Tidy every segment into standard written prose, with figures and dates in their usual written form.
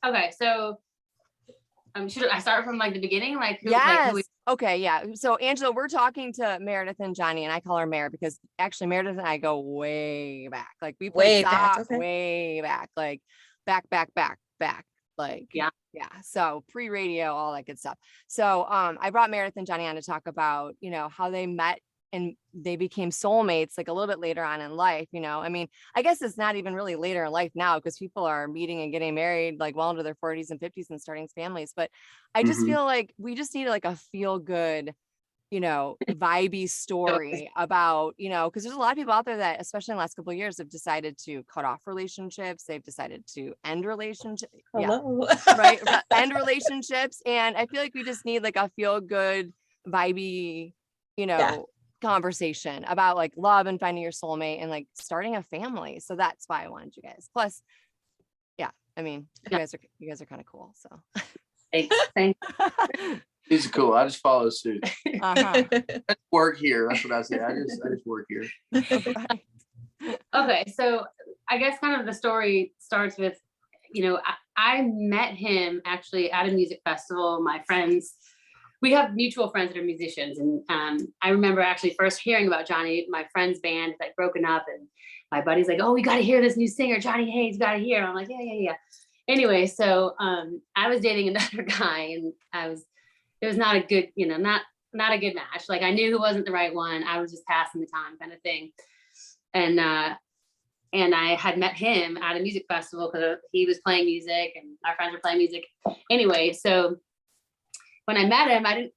Okay, so should I start from like the beginning? Like who? Yes. Like, okay. Yeah. So Angela, we're talking to Meredith and Johnny, and I call her Mare because actually Meredith and I go way back. Like we played way back, like back. Like yeah. So pre-radio, all that good stuff. So I brought Meredith and Johnny on to talk about, you know, how they met and they became soulmates like a little bit later on in life. You know, I mean, I guess it's not even really later in life now because people are meeting and getting married like well into their 40s and 50s and starting families. But I just feel like we just need like a feel good, you know, vibey story about, you know, because there's a lot of people out there that, especially in the last couple of years, have decided to cut off relationships. They've decided to end relationships. Right. End relationships. And I feel like we just need like a feel good, vibey, you know, conversation about like love and finding your soulmate and like starting a family. So that's why I wanted you guys. Plus, yeah, I mean, you guys are kind of cool. So thanks. He's cool. I just follow suit. I just work here. That's what I say. I just work here. Okay, so I guess kind of the story starts with, you know, I met him actually at a music festival. My friends, we have mutual friends that are musicians, and I remember actually first hearing about Johnny. My friend's band had like broken up, and my buddy's like, "Oh, we got to hear this new singer, Johnny Hayes. Got to hear." And I'm like, "Yeah." Anyway, so I was dating another guy, and it was not a good, you know, not a good match. Like I knew it wasn't the right one. I was just passing the time kind of thing. And I had met him at a music festival because he was playing music and our friends were playing music. Anyway, so when I met him, I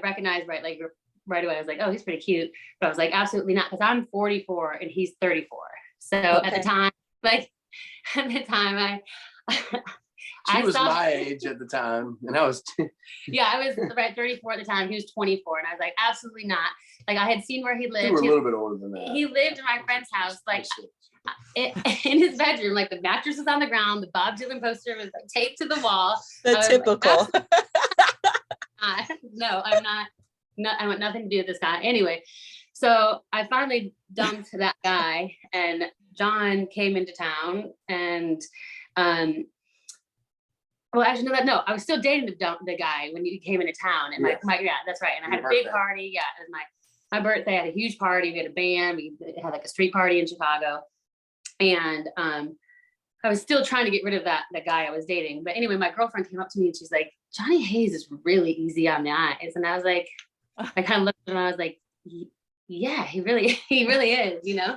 recognized right away. I was like, oh, he's pretty cute. But I was like, absolutely not, because I'm 44 and he's 34. So at the time, She was my age at the time, and I was. I was right 34 at the time. He was 24, and I was like, absolutely not. Like I had seen where he lived. You were a little bit older than that. He lived in my friend's house, like in his bedroom. Like the mattress was on the ground, the Bob Dylan poster was like taped to the wall. The typical. Like, no, I'm not. No, I want nothing to do with this guy. Anyway, so I finally dumped that guy, and John came into town, and well, actually, no, I was still dating the guy when he came into town, and that's right. And I had a big party. Yeah, it was my birthday. I had a huge party. We had a band. We had like a street party in Chicago, and I was still trying to get rid of that guy I was dating. But anyway, my girlfriend came up to me and she's like, Johnny Hayes is really easy on the eyes, and I was like, I kind of looked at him and I was like, yeah, he really is, you know.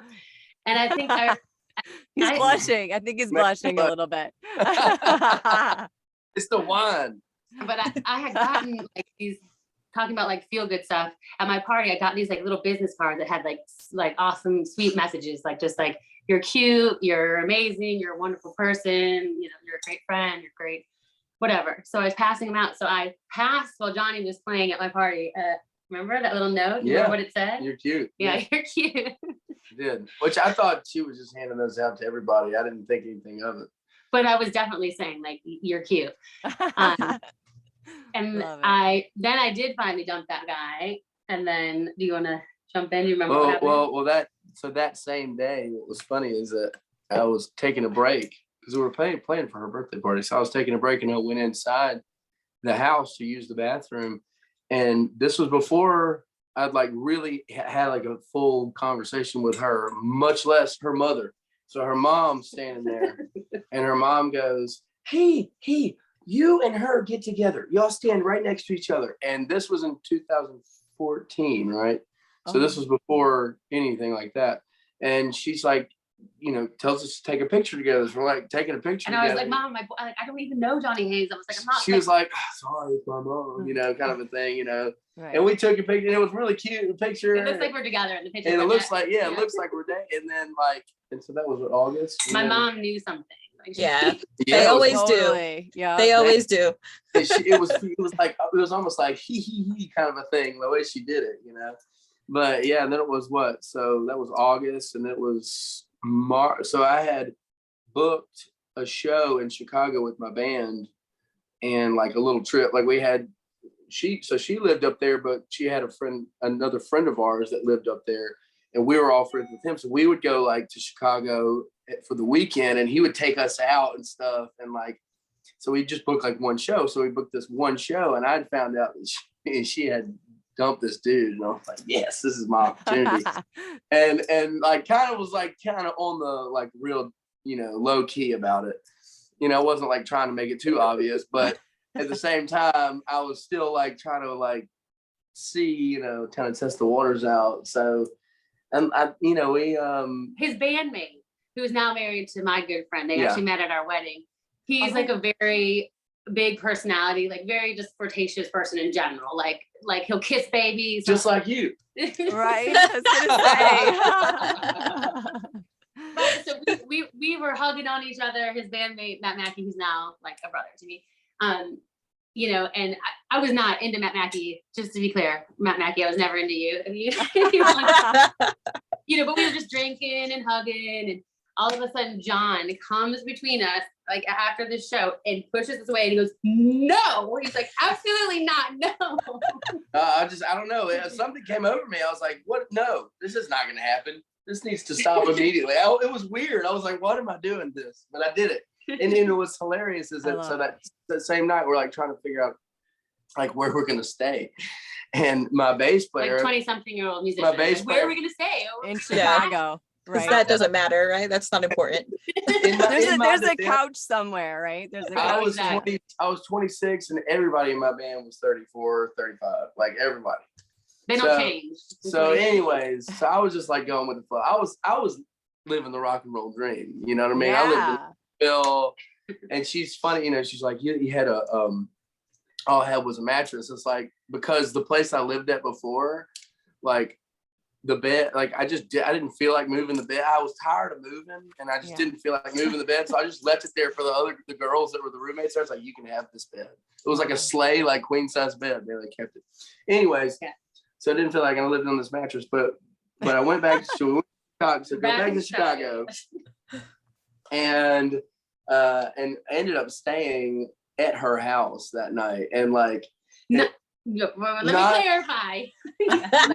And I think he's blushing. I think he's blushing a little bit. It's the wine. But I had gotten like these, talking about like feel good stuff at my party. I got these like little business cards that had like awesome, sweet messages, like just like, you're cute, you're amazing, you're a wonderful person, you know, you're a great friend, you're great, whatever. So I was passing them out. So I passed while Johnny was playing at my party. Remember that little note? You remember what it said? You're cute. Yeah, you're cute. I did. Which I thought she was just handing those out to everybody. I didn't think anything of it. But I was definitely saying like, you're cute. And I did finally dump that guy. And then, do you want to jump in? Do you remember what happened? That same day, what was funny is that I was taking a break because we were playing for her birthday party. So I was taking a break and I went inside the house to use the bathroom. And this was before I'd like really had like a full conversation with her, much less her mother. So her mom's standing there and her mom goes, hey, you and her get together. Y'all stand right next to each other. And this was in 2014, right? So this was before anything like that. And she's like, you know, tells us to take a picture together. So we're like taking a picture and together. I was like, Mom, I don't even know Johnny Hayes. I was like, I'm not. She was like, sorry, it's my mom, you know, kind of a thing, you know. Right. And we took a picture and it was really cute, the picture. It looks like we're together in the picture. And it looks like, it looks like we're dating. And then like, and so that was what, August? My mom knew something. They always do. Yeah, they always do. It was almost like he kind of a thing, the way she did it, you know. But yeah, and then it was what? So that was August, and it was March. So I had booked a show in Chicago with my band, and like a little trip. Like we had, she lived up there, but she had another friend of ours that lived up there, and we were all friends with him. So we would go like to Chicago for the weekend, and he would take us out and stuff, and like So we just booked like one show. So we booked this one show, and I'd found out that she had dumped this dude, and I was like, yes, this is my opportunity. and like kind of on the like real, low key about it. I wasn't like trying to make it too obvious, but at the same time, I was still like trying to like see, kind of test the waters out. So, we his bandmate, who is now married to my good friend, they actually met at our wedding. He's like a very big personality, like very just flirtatious person in general. Like he'll kiss babies, just like you, right? I was gonna say. Right, so we were hugging on each other. His bandmate Matt Mackey, who's now like a brother to me, and I was not into Matt Mackey. Just to be clear, Matt Mackey, I was never into you. But we were just drinking and hugging, and all of a sudden John comes between us like after the show and pushes us away, and he goes, "No!" He's like, "Absolutely not, no." I don't know. Something came over me. I was like, "What? No, this is not going to happen. This needs to stop immediately." It was weird. I was like, "What am I doing this?" But I did it. And it was hilarious is that that same night we're like trying to figure out like where we're gonna stay. And my bass player, like 20-something-year-old musician, my bass player, where are we gonna stay? In Chicago. Right. That doesn't matter, right? That's not important. There's a couch somewhere, right? There's a couch. I was 26 and everybody in my band was 34, 35, like everybody. They don't change. So anyways, so I was just like going with the flow. I was living the rock and roll dream. You know what I mean? Yeah. I lived in Bill, and she's funny, she's like, you had all I had was a mattress. It's like, because the place I lived at before, like the bed, like I didn't feel like moving the bed. I was tired of moving, and I just didn't feel like moving the bed. So I just left it there for the girls that were the roommates. I was like, you can have this bed. It was like a sleigh, like queen size bed. They like kept it. Anyways, so I didn't feel like I lived on this mattress, but I went back to Chicago. So go back to Chicago. And ended up staying at her house that night, and like let me clarify. On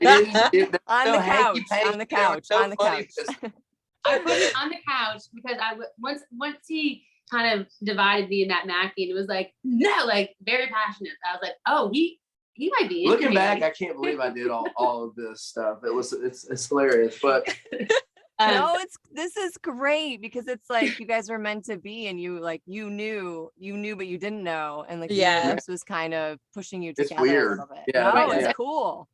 the couch. I put it on the couch because once he kind of divided me and Matt Mackey, and it was like, no, like very passionate. I was like, oh, he might be. Looking back, I can't believe I did all of this stuff. It's hilarious, but. No, this is great because it's like you guys were meant to be, and you knew, but you didn't know, and like the universe was kind of pushing you together a little bit. Yeah, it's cool.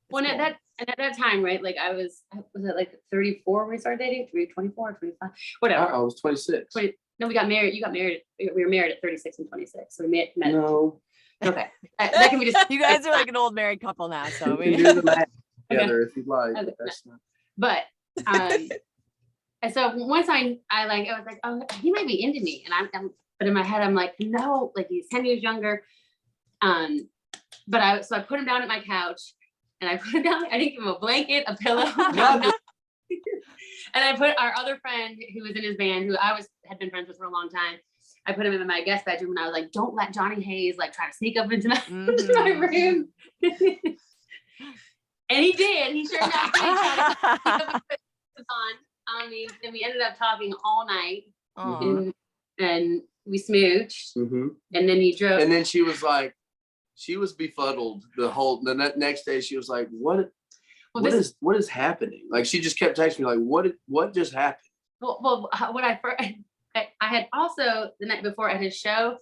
Well, at that time, right? Like I was it like 34 when we started dating? 24, 25, whatever. I was 26. No, we got married. You got married. We were married at 36 and 26. So we met. No. Okay. That can be just. You guys are like an old married couple now, so we can do the math together if you'd like. Okay. But and so once I was like, oh, he might be into me, and I'm but in my head I'm like, no, like he's 10 years younger. But I put him down at my couch, and I put him down. I didn't give him a blanket, a pillow, and I put our other friend who was in his band, who had been friends with for a long time. I put him in my guest bedroom, and I was like, don't let Johnny Hayes like try to sneak up into my room. And he did. He sure enough did try to sneak up and put this on me. And we ended up talking all night, and we smooched. And then he drove. And then she was befuddled the next day. She was like, what is happening? Like she just kept texting me like, what just happened? Well, what I had also the night before at his show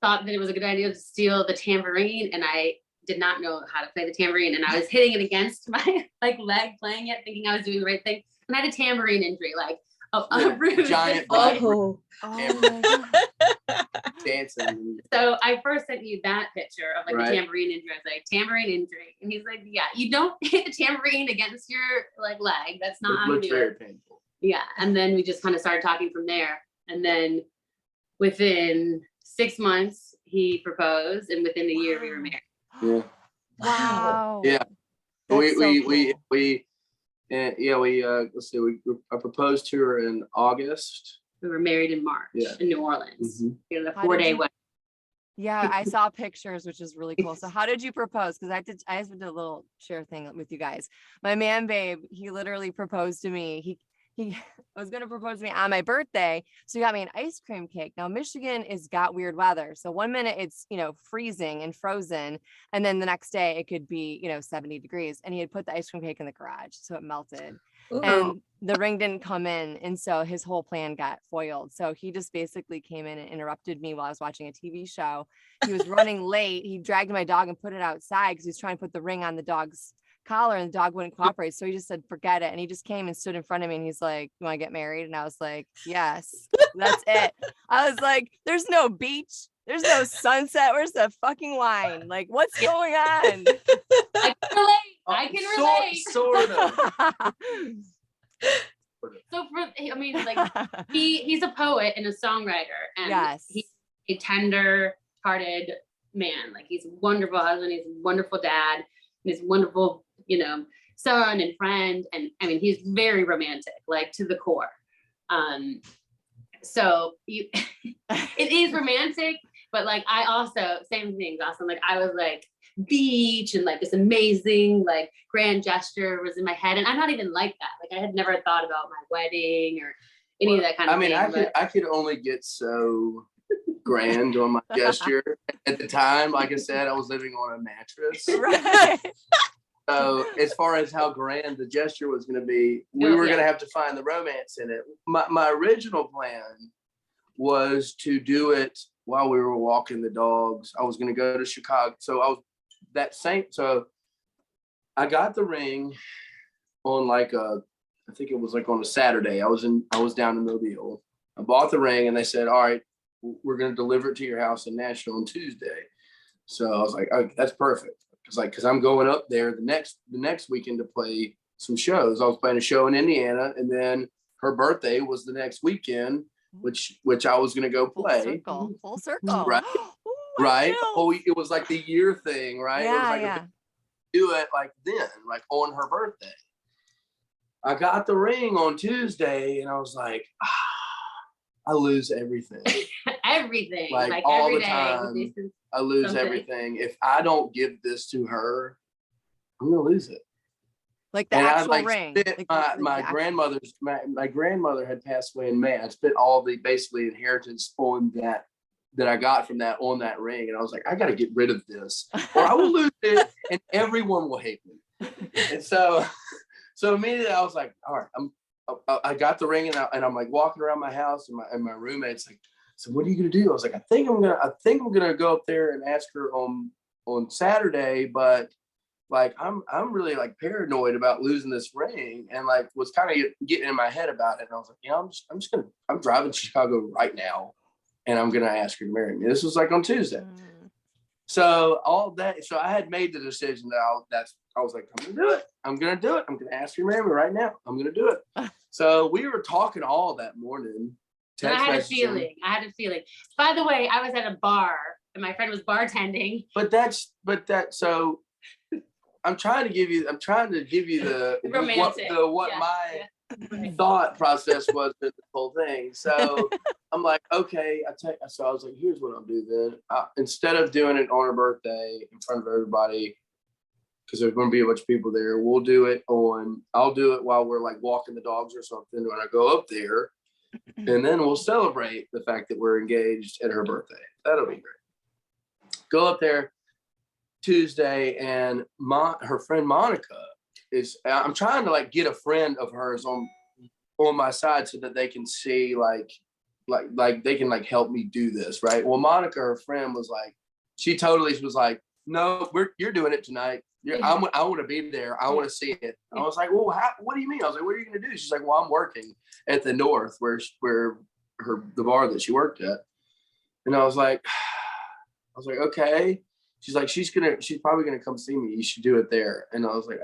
thought that it was a good idea to steal the tambourine, and I did not know how to play the tambourine, and I was hitting it against my leg playing it, thinking I was doing the right thing, and I had a tambourine injury, like a rude giant dancing. So I first sent you that picture of like the tambourine injury. I was like, tambourine injury, and he's like, yeah, you don't hit the tambourine against your like leg. That's not how you do it. Very painful. Yeah, and then we just kind of started talking from there, and then within 6 months he proposed, and within a year we were married. Yeah. Wow. Yeah. That's Let's see. I proposed to her in August. We were married in March in New Orleans. We had a 4-day wedding. Yeah, I saw pictures, which is really cool. So how did you propose? Because I did a little share thing with you guys. My man babe, he literally proposed to me. he was going to propose to me on my birthday. So he got me an ice cream cake. Now, Michigan is got weird weather. So one minute it's, freezing and frozen. And then the next day it could be, 70 degrees. And he had put the ice cream cake in the garage. So it melted. Ooh. And the ring didn't come in. And so his whole plan got foiled. So he just basically came in and interrupted me while I was watching a TV show. He was running late. He dragged my dog and put it outside because he was trying to put the ring on the dog's collar and the dog wouldn't cooperate. So he just said, forget it. And he just came and stood in front of me and he's like, you want to get married? And I was like, yes, that's it. I was like, there's no beach. There's no sunset. Where's the fucking wine? Like, what's going on? I can relate. Sort of. So he's a poet and a songwriter, and yes, he's a tender-hearted man. Like, he's a wonderful husband, he's a wonderful dad, and he's a wonderful, son and friend. And I mean, he's very romantic, like, to the core. So it is romantic, but like, I also, same thing, Jozlyn, like, I was like, beach and like this amazing like grand gesture was in my head, and I'm not even like that. Like, I had never thought about my wedding or any of that kind of thing. I could only get so grand on my gesture at the time. Like I said, I was living on a mattress. Right. So as far as how grand the gesture was going to be, we were going to have to find the romance in it. My original plan was to do it while we were walking the dogs. I was going to go to Chicago. So I got the ring on I think it was like on a Saturday. I was down in Mobile. I bought the ring and they said, all right, we're going to deliver it to your house in Nashville on Tuesday. So I was like, oh, that's perfect. Cause I'm going up there the next weekend to play some shows. I was playing a show in Indiana, and then her birthday was the next weekend, which I was going to go play. Full circle. Right. Ooh, right. Oh, it was like the year thing, right? Yeah, it was like yeah. do it like then, like on her birthday. I got the ring on Tuesday and I was like, I lose everything. Everything. Like all every the day, time, I lose something. everything. If I don't give this to her, I'm gonna lose it. Like the and actual I ring. My grandmother's my grandmother had passed away in May. I spent all the basically inheritance on that I got from that on that ring, and I was like, I got to get rid of this, or I will lose it, and everyone will hate me. And so immediately I was like, all right, I got the ring, and I'm like walking around my house, and my roommate's like, so what are you gonna do? I was like, I think I'm gonna go up there and ask her on Saturday, but like I'm really like paranoid about losing this ring, and like was kind of getting in my head about it. And I was like, I'm driving to Chicago right now, and I'm gonna ask her to marry me. This was like on Tuesday. So all that, so I had made the decision that I was like, I'm gonna do it. I'm gonna ask her to marry me right now. I'm gonna do it. So we were talking all that morning. I had a feeling. By the way, I was at a bar and my friend was bartending. So I'm trying to give you the romantic. what my thought process was with the whole thing. So I'm like, okay, so I was like, here's what I'll do then. Instead of doing it on her birthday in front of everybody, because there's going to be a bunch of people there, I'll do it while we're like walking the dogs or something when I go up there. And then we'll celebrate the fact that we're engaged at her birthday. That'll be great. Go up there Tuesday, and her friend Monica I'm trying to like get a friend of hers on my side so that they can see like they can like help me do this, right? Well, Monica, her friend, was like, she totally was like, no, you're doing it tonight. I want to be there. I want to see it. I was like, well, what do you mean? I was like, what are you going to do? She's like, well, I'm working at the North where the bar that she worked at. And I was like, okay. She's like, she's probably going to come see me. You should do it there. And I was like,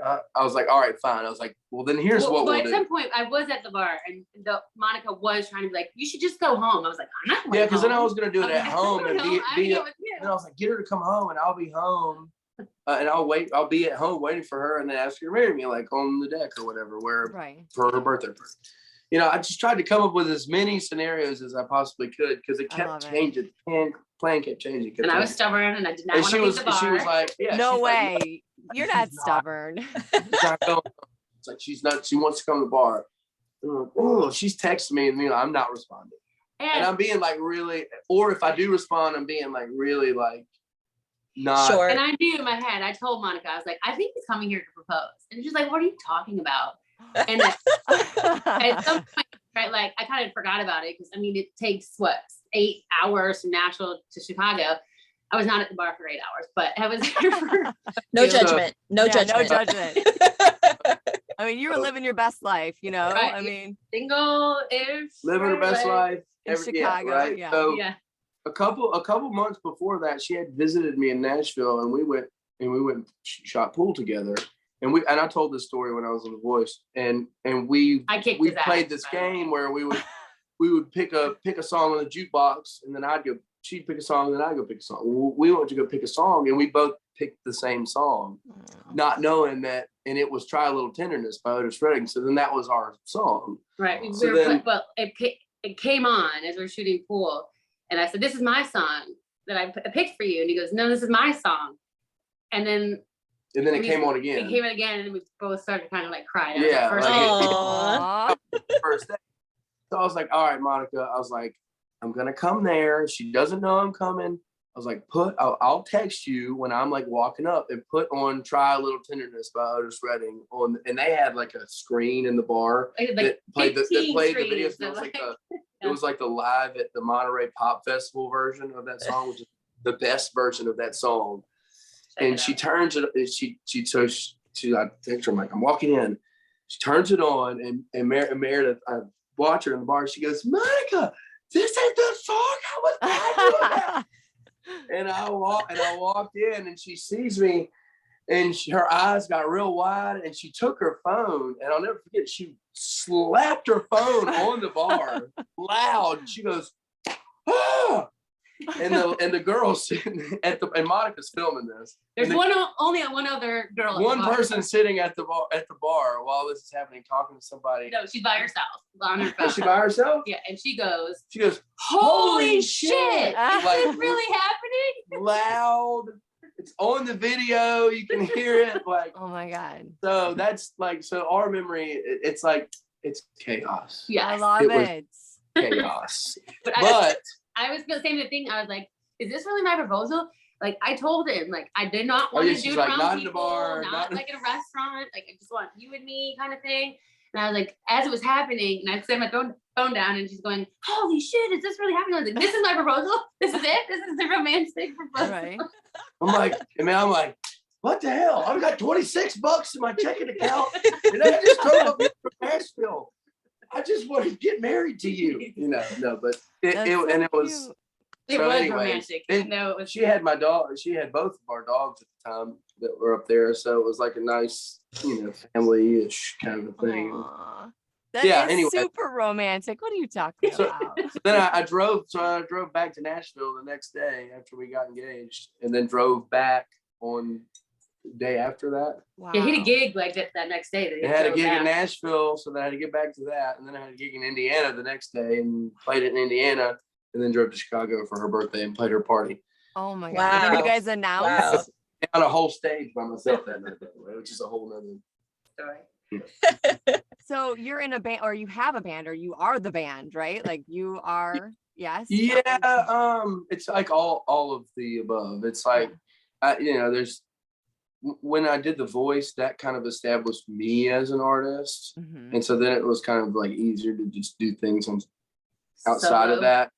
all right, fine. I was like, well, then here's what we'll do. At some point I was at the bar and Monica was trying to be like, you should just go home. I was like, I'm not going home. Yeah, because then I was going to do it at home and and I was like, get her to come home and I'll be home. And I'll be at home waiting for her and then ask her to marry me, like on the deck or whatever, for her birthday. I just tried to come up with as many scenarios as I possibly could because it kept changing. And plan kept changing. And I was stubborn and I did not want to leave the bar. She was like, no way. Like, you're not stubborn. It's like she's not. She wants to come to the bar. oh, she's texting me and I'm not responding. And I'm being like really, or if I do respond, I'm being like really like not. Sure. And I knew in my head, I told Monica, I was like, I think he's coming here to propose. And she's like, what are you talking about? And at some point, right, like I kind of forgot about it because it takes 8 hours from Nashville to Chicago. I was not at the bar for 8 hours, but I was here for no judgment. No judgment. You were living your best life, Right. Single-ish. Living her best life in Chicago. Right. Yeah. So a couple months before that, she had visited me in Nashville, and we went and shot pool together. And I told this story when I was on The Voice, and we played this game where we would pick a song on the jukebox, and then she'd pick a song, and then I'd go pick a song. We went to go pick a song, and we both picked the same song, not knowing that, and it was "Try a Little Tenderness" by Otis Redding. So then that was our song. Right. Well, it came on as we were shooting pool, and I said, "This is my song that I picked for you," and he goes, "No, this is my song," and then it came on again. It came on again, and we both started kind of like crying. Yeah. First day. So I was like, all right, Monica. I was like, I'm gonna come there. She doesn't know I'm coming. I was like, I'll text you when I'm like walking up and put on "Try a Little Tenderness" by Otis Redding on, and they had like a screen in the bar that played the videos. It was like the live at the Monterey Pop Festival version of that song, which is the best version of that song. And she turns it, I text her, I'm like, I'm walking in. She turns it on, and Meredith, I watch her in the bar. She goes, Monica, this ain't the song I was doing that. And I walked in, and she sees me, and her eyes got real wide, and she took her phone, and I'll never forget, she slapped her phone on the bar loud. She goes, ah! And the girls sitting and Monica's filming this. There's only one other girl. One person sitting at the bar while this is happening, talking to somebody. No, she's by herself on her phone. Is she by herself? Yeah, and she goes, holy shit! Is this really happening? Loud. It's on the video. You can hear it. Like, oh my God. So that's like, our memory. It's like, it's chaos. Yeah, I love it. Chaos. but I was the same thing. I was like, is this really my proposal? Like, I told him, like, I did not want to do it around not people, in a bar, not like in a restaurant. Like, I just want you and me kind of thing. And I was like, as it was happening, and I set my phone down, and she's going, holy shit, is this really happening? I was like, this is my proposal? This is it? This is the romantic proposal? Right. I'm like, what the hell? I've got $26 in my checking account, and I just drove up here from Nashville. I just want to get married to you. But it was romantic. She had my dog. She had both of our dogs at the time that were up there, so it was like a nice, family-ish kind of a thing. Aww. That is super romantic. What are you talking about? So then I drove back to Nashville the next day after we got engaged, and then drove back on the day after that. Wow. Yeah, he had a gig like that next day. I had a gig in Nashville, so then I had to get back to that, and then I had a gig in Indiana the next day, and played it in Indiana, and then drove to Chicago for her birthday and played her party. Oh my God! And then you guys announced on a whole stage by myself that night, by the way, which is a whole nother story. Yeah. So you're in a band, or you have a band, or you are the band, right? Like you are. Yes. Yeah. It's like all of the above. It's like, there's. When I did The Voice, that kind of established me as an artist. Mm-hmm. And so then it was kind of like easier to just do things outside of that.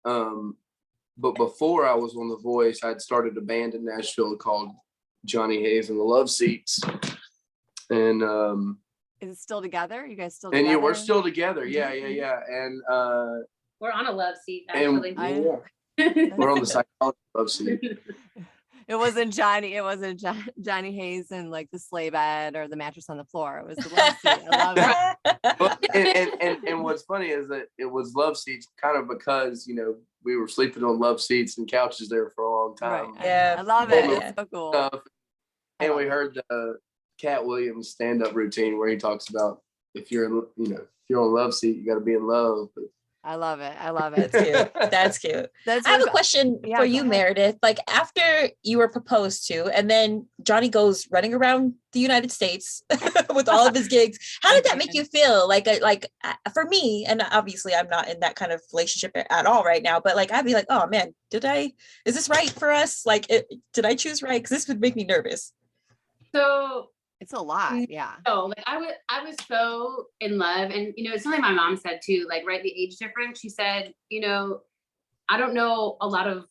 But before I was on The Voice, I'd started a band in Nashville called Johnny Hayes and the Love Seats. And is it still together? You guys still together? And we're still together. Yeah. And we're on a love seat, actually. We're on the psychology love seat. It wasn't Johnny Hayes and like the sleigh bed or the mattress on the floor. It was the love seat. I love it. and what's funny is that it was love seats kind of because, we were sleeping on love seats and couches there for a long time. Right. Yeah. I love it. It's so cool. Stuff. And we heard the Cat Williams stand-up routine where he talks about if you're on a love seat, you got to be in love. But I love it. I love it. That's cute. That's cute. That's I have a like- question Yeah, for go you, ahead. Meredith. Like after you were proposed to, and then Johnny goes running around the United States with all of his gigs. How did that make you feel? For me, and obviously I'm not in that kind of relationship at all right now, but like I'd be like, oh man, is this right for us? Like, did I choose right? Because this would make me nervous. So It's a lot. Yeah. no, like I was so in love, and it's something my mom said too. Like, right, the age difference. She said, I don't know a lot of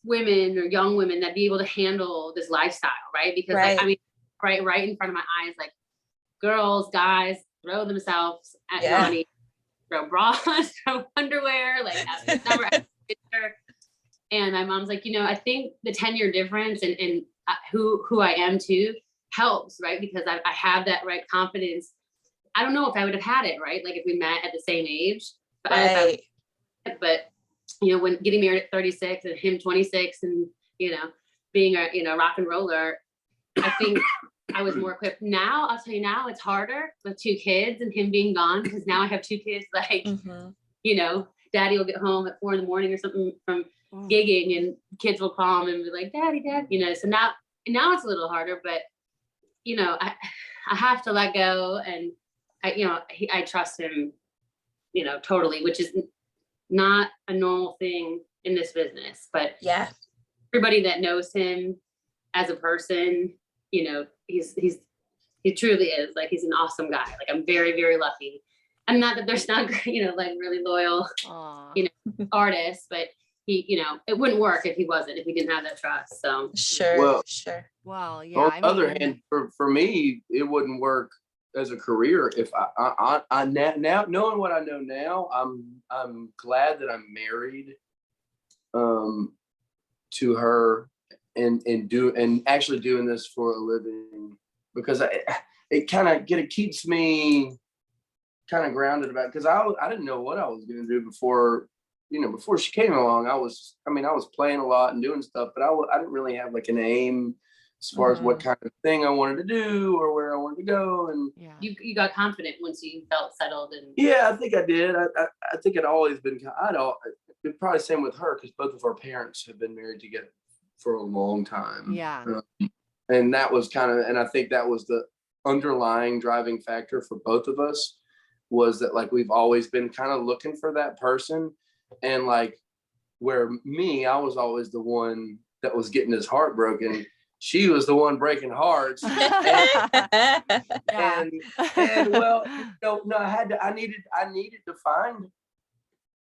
women or young women that be able to handle this lifestyle, right? Because like, I mean, right in front of my eyes, like girls, guys throw themselves at Johnny, throw bras, throw underwear, like ask his number, ask his picture. And my mom's like, I think the 10-year difference and who I am too helps, right? Because I have that right confidence. I don't know if I would have had it, right? Like if we met at the same age, but when getting married at 36 and him 26 and, being a rock and roller, I think I was more equipped. Now, I'll tell you now, it's harder with 2 kids and him being gone, because now I have 2 kids, like, daddy will get home at 4 a.m. or something from gigging, and kids will call him and be like, daddy, so now it's a little harder, but I have to let go, and I trust him, totally, which is not a normal thing in this business, but everybody that knows him as a person, he truly is, like, he's an awesome guy. Like, I'm very, very lucky. And not that there's not, like really loyal, artists, but he, it wouldn't work if we didn't have that trust. So sure. Well, yeah. On the other hand, for me, it wouldn't work as a career if I now knowing what I know now, I'm glad that I'm married to her and actually doing this for a living, because it keeps me kind of grounded about it, because I didn't know what I was going to do before she came along. I was playing a lot and doing stuff, but I didn't really have like an aim as far as what kind of thing I wanted to do or where I wanted to go. And you got confident once you felt settled. And I think I did. I think it always been, it's probably same with her, because both of our parents have been married together for a long time. Yeah. And that was and I think that was the underlying driving factor for both of us, was that like we've always been kind of looking for that person. And like where I was always the one that was getting his heart broken. She was the one breaking hearts. and well, I needed to find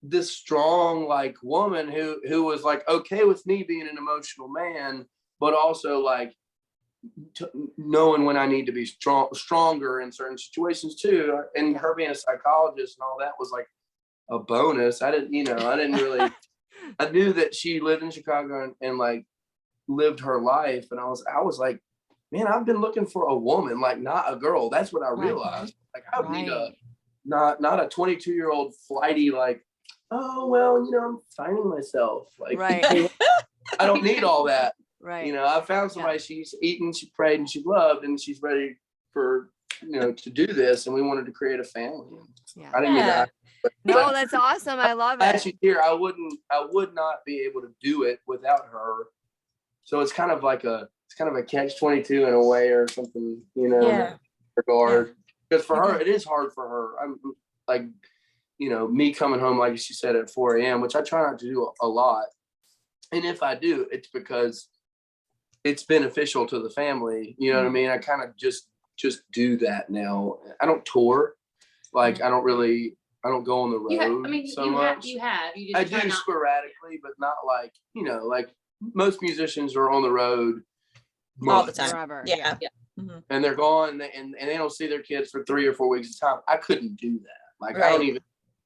this strong like woman who was like okay with me being an emotional man, but also like knowing when I need to be stronger in certain situations too. And her being a psychologist and all that was like a bonus. I didn't really, I knew that she lived in Chicago and like lived her life. And I was like, man, I've been looking for a woman, like not a girl. That's what I realized. Like I would need not a 22-year-old flighty, like, oh, well, I'm finding myself. Like, I don't need all that. Right. I found somebody she's eaten, she prayed, and she loved, and she's ready for, to do this. And we wanted to create a family. I didn't mean that. No, that's awesome. I love it. Actually, here, I would not be able to do it without her. So it's kind of like a catch-22 in a way, or something, in regard. Because for her, it is hard for her. I'm like, me coming home, like she said, at 4 a.m., which I try not to do a lot. And if I do, it's because it's beneficial to the family. You know what I mean? I kind of just do that now. I don't tour. Like, I don't go on the road so much. I do sporadically, but not like, like most musicians are on the road all the time. Forever. Yeah. Mm-hmm. And they're gone and they don't see their kids for 3 or 4 weeks at a time. I couldn't do that. Like, I don't even,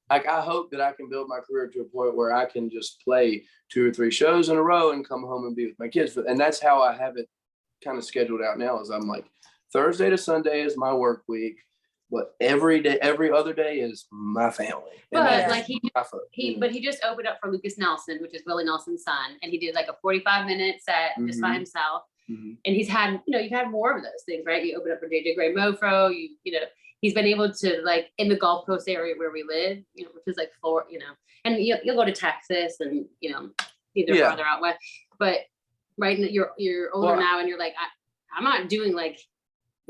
like, I hope that I can build my career to a point where I can just play 2 or 3 shows in a row and come home and be with my kids. And that's how I have it kind of scheduled out now, is I'm like, Thursday to Sunday is my work week. But every other day is my family. But like he just opened up for Lucas Nelson, which is Willie Nelson's son, and he did like a 45-minute set just by himself. Mm-hmm. And he's had, you've had more of those things, right? You open up for JJ Gray Mofro, he's been able to, like, in the Gulf Coast area where we live, you know, which is like Florida, you know, and you'll go to Texas and, you know, either farther out west, but right now you're older now and you're like, I'm not doing like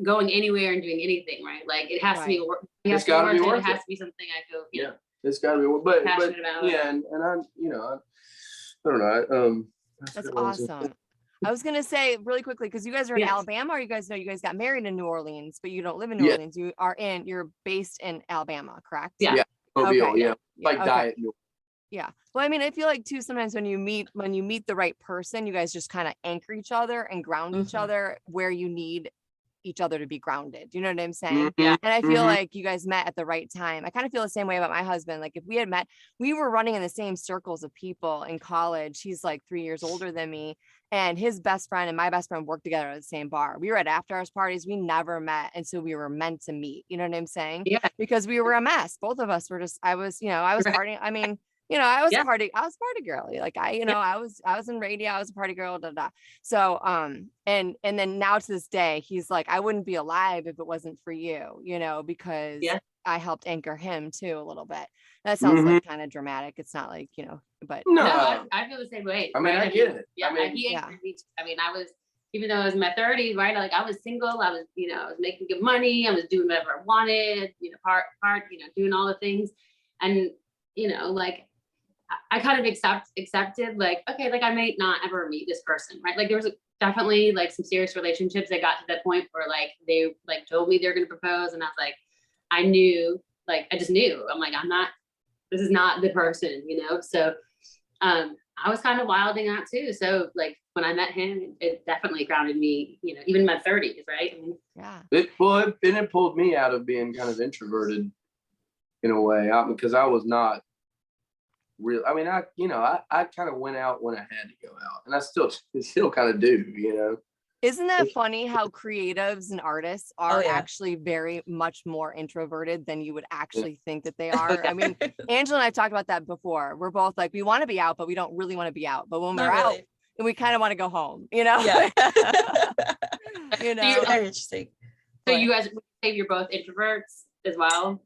going anywhere and doing anything, right? Like it has to be work. It's got to be worth it. It has to be something I feel, you know, it's got to be, but passionate about. yeah, and I, you know, I don't know. That's awesome. I was gonna say really quickly, because you guys are in Alabama, or you guys got married in New Orleans, but you don't live in New Orleans. You're based in Alabama, correct? Yeah. Mobile, Okay. Like diet. Yeah. Well, I mean, I feel like too, sometimes when you meet the right person, you guys just kind of anchor each other and ground each other where you need each other to be grounded. You know what I'm saying? Yeah. And I feel like you guys met at the right time. I kind of feel the same way about my husband. Like if we had met, we were running in the same circles of people in college. He's like 3 years older than me, and his best friend and my best friend worked together at the same bar. We were at after hours parties. We never met. And so we were meant to meet. You know what I'm saying? Yeah. Because we were a mess. Both of us were just, I was partying. I mean, you know, I was a party girly. Like I was in radio, I was a party girl, So, and then now to this day, he's like, I wouldn't be alive if it wasn't for you, you know, because I helped anchor him too a little bit. That sounds like kind of dramatic. It's not like, you know, but no, I feel the same way. I mean, I get it. Yeah. He anchored me. I mean, I was, even though I was in my 30s, right? Like I was single, I was, you know, I was making good money, I was doing whatever I wanted, you know, you know, doing all the things. And, you know, like, I kind of accepted like, okay, like I may not ever meet this person, right? Like there was definitely like some serious relationships that got to that point where like they like told me they're going to propose, and I was like, I just knew. I'm like, this is not the person, you know? So I was kind of wilding out too. So like when I met him, it definitely grounded me, you know, even in my 30s, right? I mean, It pulled me out of being kind of introverted in a way, because I was not real. I mean, I kind of went out when I had to go out, and I still kind of do, you know. Isn't that funny how creatives and artists are actually very much more introverted than you would actually think that they are? I mean, Angela and I talked about that before. We're both like, we want to be out, but we don't really want to be out. But when we're out, and we kind of want to go home, you know? Yeah. You know, very interesting. So you guys say you're both introverts as well?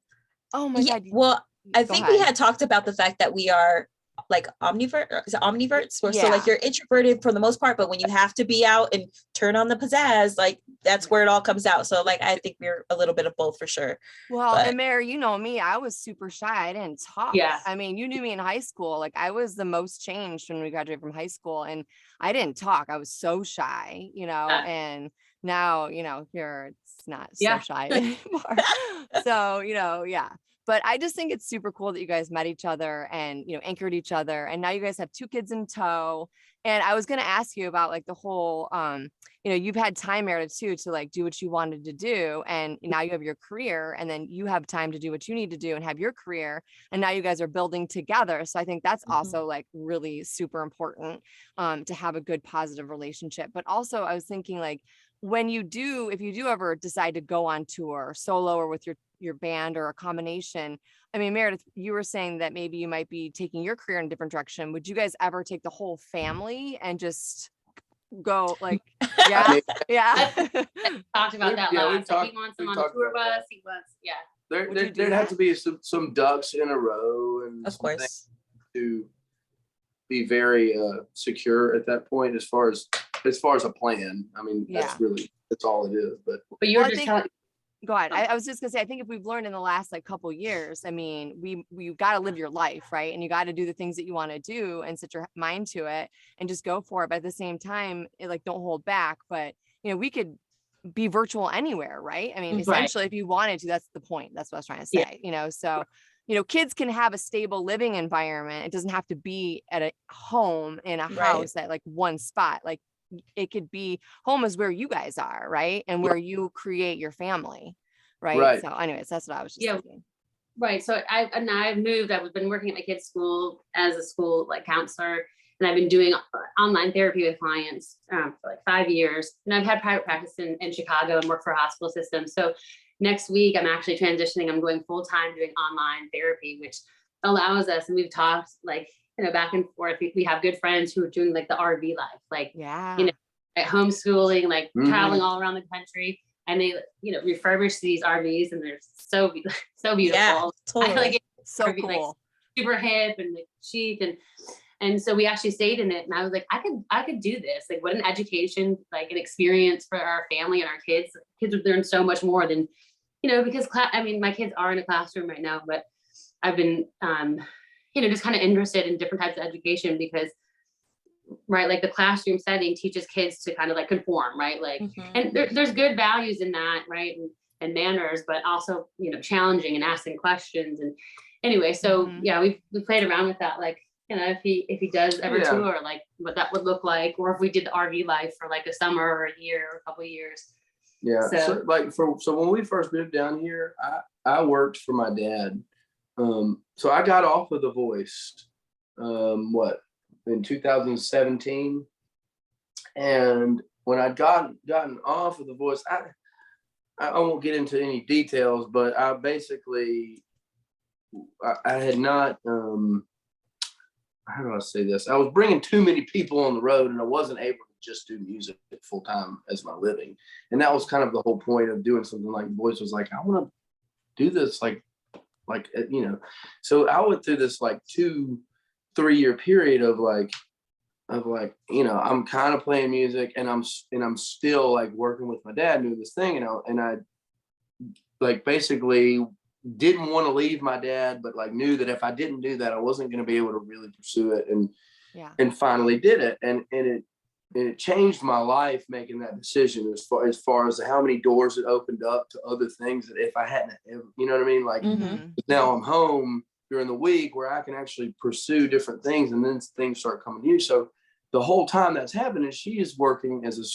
Oh my God. Well, I think we had talked about the fact that we are like omniverts, where so like you're introverted for the most part, but when you have to be out and turn on the pizzazz, like that's where it all comes out. So like I think we're a little bit of both for sure. Well, and Mary, you know me, I was super shy. I didn't talk. Yeah. I mean, you knew me in high school. Like I was the most changed when we graduated from high school, and I didn't talk. I was so shy, you know, and now, you know, it's not so shy anymore. So, you know, but I just think it's super cool that you guys met each other and, you know, anchored each other. And now you guys have 2 kids in tow. And I was going to ask you about like the whole, you know, you've had time, Meredith, too, to like do what you wanted to do. And now you have your career, and then you have time to do what you need to do and have your career. And now you guys are building together. So I think that's also like really super important to have a good, positive relationship. But also I was thinking like, if you do ever decide to go on tour solo or with your band or a combination, I mean, Meredith, you were saying that maybe you might be taking your career in a different direction. Would you guys ever take the whole family and just go like, yeah. Talked about that last. Like he wants them on the tour bus. He wants, There'd have to be some ducks in a row, and of course to be very secure at that point as far as a plan. I mean, that's all it is. But you're just telling. Go ahead. I was just gonna say, I think if we've learned in the last like couple years, I mean, we got to live your life, right? And you got to do the things that you want to do and set your mind to it and just go for it. But at the same time, don't hold back. But you know, we could be virtual anywhere, right? I mean, essentially, if you wanted to, that's the point. That's what I was trying to say. You know, so you know, kids can have a stable living environment. It doesn't have to be at a home in a house at like one spot. Like it could be home is where you guys are, right? And where you create your family, right? So anyways, that's what I was just thinking. Right. So I've moved. I've been working at my kids' school as a school like counselor, and I've been doing online therapy with clients for like 5 years. And I've had private practice in Chicago and work for a hospital system. So next week I'm actually transitioning. I'm going full time doing online therapy, which allows us, and we've talked like, you know, back and forth. We have good friends who are doing like the RV life, like, you know, homeschooling, like traveling all around the country. and they, refurbish these RVs, and they're so so beautiful. Yeah, totally. I like it. So RV, like, cool. super hip and like chic, and so we actually stayed in it, and I was like, I could do this. Like, what an education, like an experience for our family and our kids. Kids would learn so much more than, because my kids are in a classroom right now, but I've been, just kind of interested in different types of education because, right, like the classroom setting teaches kids to kind of like conform, right? Like, and there's good values in that, right? And manners, but also, challenging and asking questions. And anyway, so yeah, we played around with that, like, if he does ever tour, like what that would look like, or if we did the RV life for like a summer or a year or a couple of years. Yeah. So when we first moved down here, I worked for my dad. So I got off of The Voice, in 2017. And when I'd gotten off of The Voice, I won't get into any details, but I basically, I had not, how do I say this? I was bringing too many people on the road, and I wasn't able to just do music full time as my living. And that was kind of the whole point of doing something like Voice. Was like, I want to do this, like, so I went through this like 2-3 year period of like, I'm kind of playing music, and I'm still like working with my dad doing this thing, and I like basically didn't want to leave my dad, but like knew that if I didn't do that, I wasn't going to be able to really pursue it, and finally did it, and it changed my life making that decision as far as how many doors it opened up to other things that if I hadn't ever, you know what I mean? Like now I'm home during the week where I can actually pursue different things, and then things start coming to you. So the whole time that's happening, she is working as a